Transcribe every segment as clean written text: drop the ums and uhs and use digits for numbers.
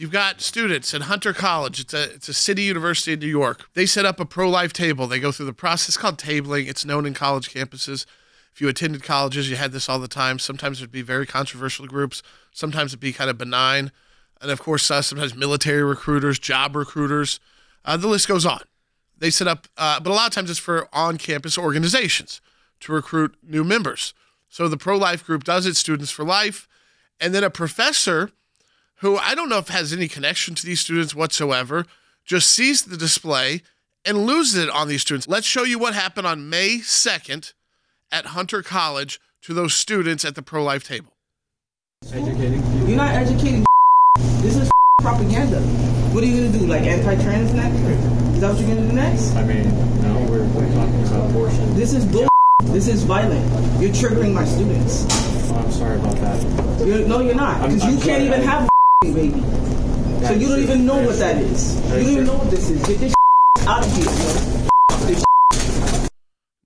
You've got students at Hunter College. It's a city university in New York. They set up a pro-life table. They go through the process called tabling. It's known in college campuses. If you attended colleges, you had this all the time. Sometimes it would be very controversial groups. Sometimes it'd be kind of benign. And, of course, sometimes military recruiters, job recruiters. The list goes on. They set up, but a lot of times it's for on-campus organizations to recruit new members. So the pro-life group does it, Students for Life. And then a professor who I don't know if has any connection to these students whatsoever, just sees the display and loses it on these students. Let's show you what happened on May 2nd at Hunter College to those students at the pro-life table. Educating people. You're not educating. This is propaganda. What are you going to do, like anti-trans next? Is that what you're going to do next? I mean, no, we're talking about abortion. This is bull. This is violent. You're triggering my students. Oh, I'm sorry about that. No, you're not. Because you can't even have a baby. So you don't even know what that is. You don't even know what this is. Get this out of here, yo.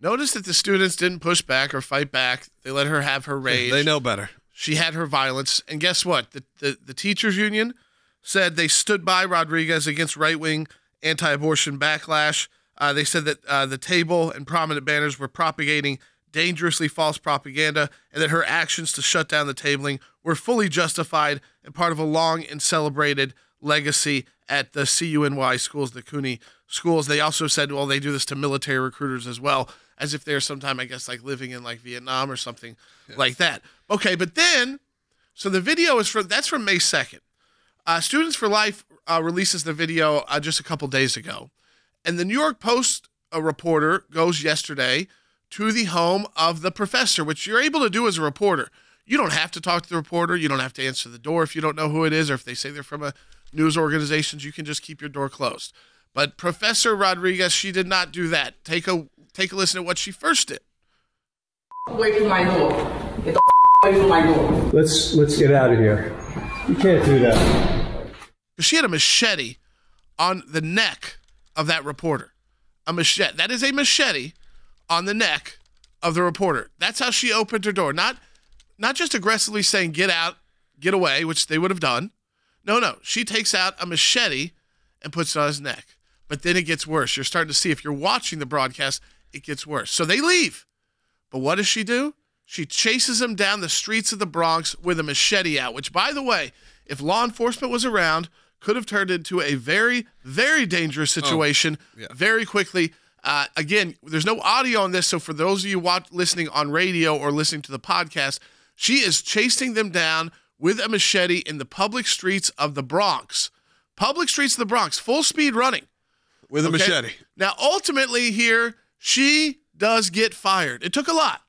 Notice that the students didn't push back or fight back. They let her have her rage. They know better. She had her violence. And guess what? The teachers union said they stood by Rodriguez against right-wing anti-abortion backlash. They said that the table and prominent banners were propagating dangerously false propaganda and that her actions to shut down the tabling were fully justified and part of a long and celebrated legacy at the CUNY schools, the CUNY schools. They also said, well, they do this to military recruiters as well, as if they're sometime, I guess, like living in like Vietnam or something like that. Okay, but then, so the video is that's from May 2nd. Students for Life releases the video just a couple days ago. And the New York Post reporter goes yesterday to the home of the professor, which you're able to do as a reporter. You don't have to talk to the reporter. You don't have to answer the door if you don't know who it is or if they say they're from a news organization. You can just keep your door closed. But Professor Rodriguez, she did not do that. Take a listen to what she first did. Away from my door. Get the away from my door. Let's get out of here. You can't do that. She had a machete on the neck of that reporter. A machete. That is a machete on the neck of the reporter. That's how she opened her door. Not just aggressively saying, get out, get away, which they would have done. No. She takes out a machete and puts it on his neck. But then it gets worse. You're starting to see, if you're watching the broadcast, it gets worse. So they leave. But what does she do? She chases him down the streets of the Bronx with a machete out, which, by the way, if law enforcement was around, could have turned into a very, very dangerous situation very quickly. Again, there's no audio on this, so for those of you listening on radio or listening to the podcast, she is chasing them down with a machete in the public streets of the Bronx. Public streets of the Bronx, full speed running. With a machete. Now, ultimately here, she does get fired. It took a lot.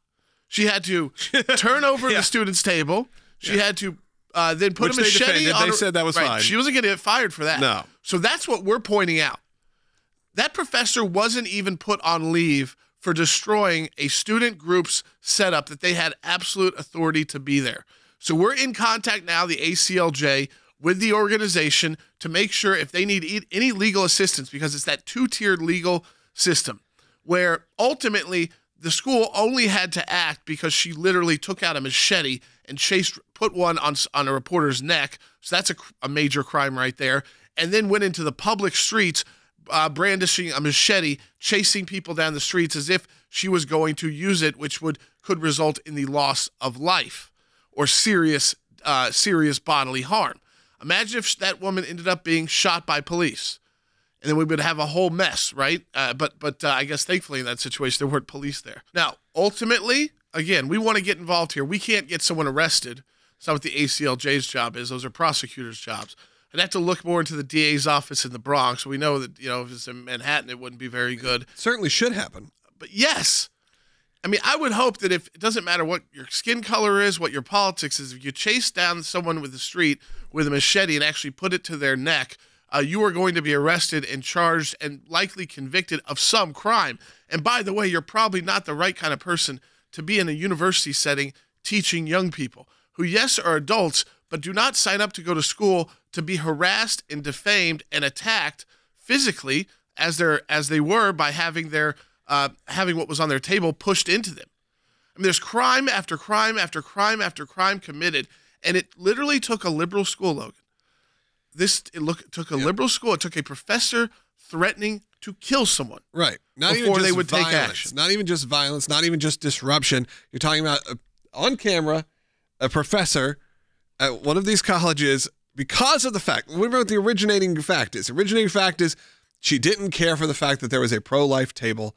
She had to turn over the student's table. She had to then put a machete on her. They said that was fine. She wasn't going to get fired for that. No. So that's what we're pointing out. That professor wasn't even put on leave for destroying a student group's setup that they had absolute authority to be there. So we're in contact now, the ACLJ, with the organization to make sure if they need any legal assistance, because it's that two-tiered legal system where ultimately the school only had to act because she literally took out a machete and put one on a reporter's neck. So that's a major crime right there. And then went into the public streets brandishing a machete, chasing people down the streets as if she was going to use it, which could result in the loss of life or serious bodily harm. Imagine if that woman ended up being shot by police, and then we would have a whole mess, right? But I guess thankfully in that situation there weren't police there. Now, ultimately, again, we want to get involved here. We can't get someone arrested. That's not what the ACLJ's job is. Those are prosecutors' jobs. I'd have to look more into the DA's office in the Bronx. We know that, if it's in Manhattan, it wouldn't be very good. Certainly should happen. But yes, I mean, I would hope that if it doesn't matter what your skin color is, what your politics is, if you chase down someone with the street with a machete and actually put it to their neck, you are going to be arrested and charged and likely convicted of some crime. And by the way, you're probably not the right kind of person to be in a university setting teaching young people who, yes, are adults, but do not sign up to go to school to be harassed and defamed and attacked physically as they were by having having what was on their table pushed into them. I mean, there's crime after crime after crime after crime committed, and it literally took a liberal school, Logan, took a liberal school. It took a professor threatening to kill someone. Right. Not before even just they would violence. take action. Not even just violence. Not even just disruption. You're talking about on camera, a professor at one of these colleges, because of the fact. Remember what the originating fact is. Originating fact is she didn't care for the fact that there was a pro-life table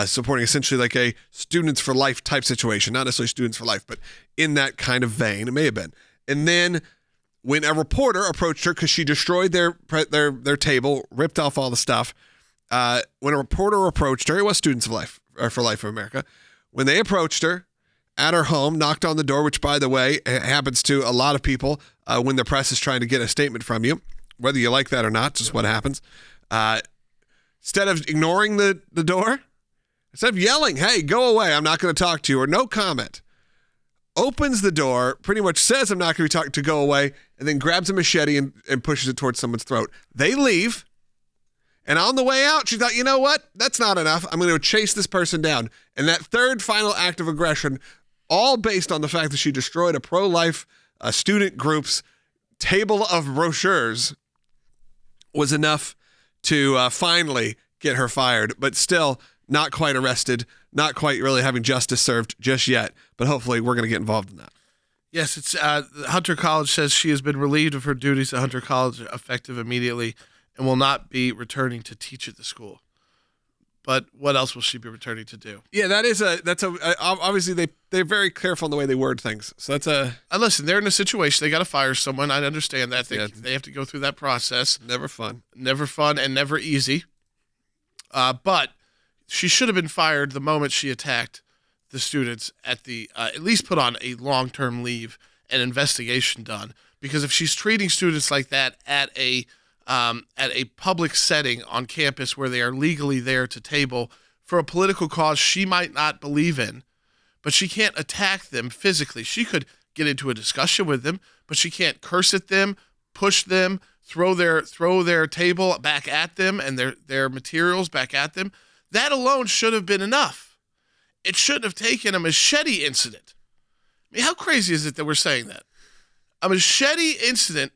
supporting essentially like a Students for Life type situation. Not necessarily Students for Life, but in that kind of vein. It may have been. And then when a reporter approached her because she destroyed their table, ripped off all the stuff, when a reporter approached her, it was Students for Life of America, when they approached her at her home, knocked on the door, which, by the way, happens to a lot of people when the press is trying to get a statement from you, whether you like that or not, just what happens. Instead of ignoring the door, instead of yelling, hey, go away, I'm not going to talk to you, or no comment, opens the door, pretty much says I'm not going to be talking to go away, and then grabs a machete and pushes it towards someone's throat. They leave, and on the way out, she thought, you know what? That's not enough. I'm going to chase this person down. And that third final act of aggression, all based on the fact that she destroyed a pro-life student group's table of brochures, was enough to finally get her fired, but still not quite arrested, not quite really having justice served just yet, but hopefully we're going to get involved in that. Yes, it's Hunter College says she has been relieved of her duties at Hunter College effective immediately and will not be returning to teach at the school. But what else will she be returning to do? Yeah, obviously they're very careful in the way they word things. So that's and listen, they're in a situation, they got to fire someone. I understand that. They have to go through that process. Never fun And never easy. But she should have been fired the moment she attacked the students at least put on a long-term leave and investigation done. Because if she's treating students like that at a public setting on campus where they are legally there to table for a political cause she might not believe in, but she can't attack them physically. She could get into a discussion with them, but she can't curse at them, push them, throw their table back at them and their materials back at them. That alone should have been enough. It shouldn't have taken a machete incident. I mean, how crazy is it that we're saying that? A machete incident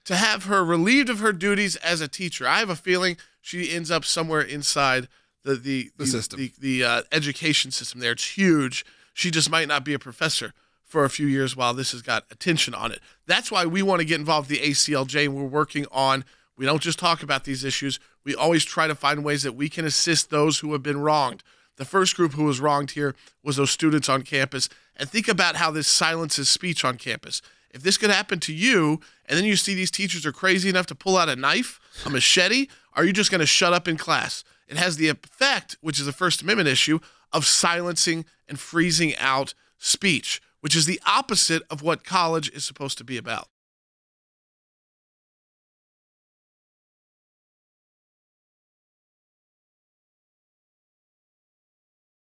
to have her relieved of her duties as a teacher. I have a feeling she ends up somewhere inside the system, the education system there. It's huge. She just might not be a professor for a few years while this has got attention on it. That's why we want to get involved with the ACLJ, and we're working on, we don't just talk about these issues. We always try to find ways that we can assist those who have been wronged. The first group who was wronged here was those students on campus. And think about how this silences speech on campus. If this could happen to you, and then you see these teachers are crazy enough to pull out a knife, a machete, are you just going to shut up in class? It has the effect, which is a First Amendment issue, of silencing and freezing out speech, which is the opposite of what college is supposed to be about.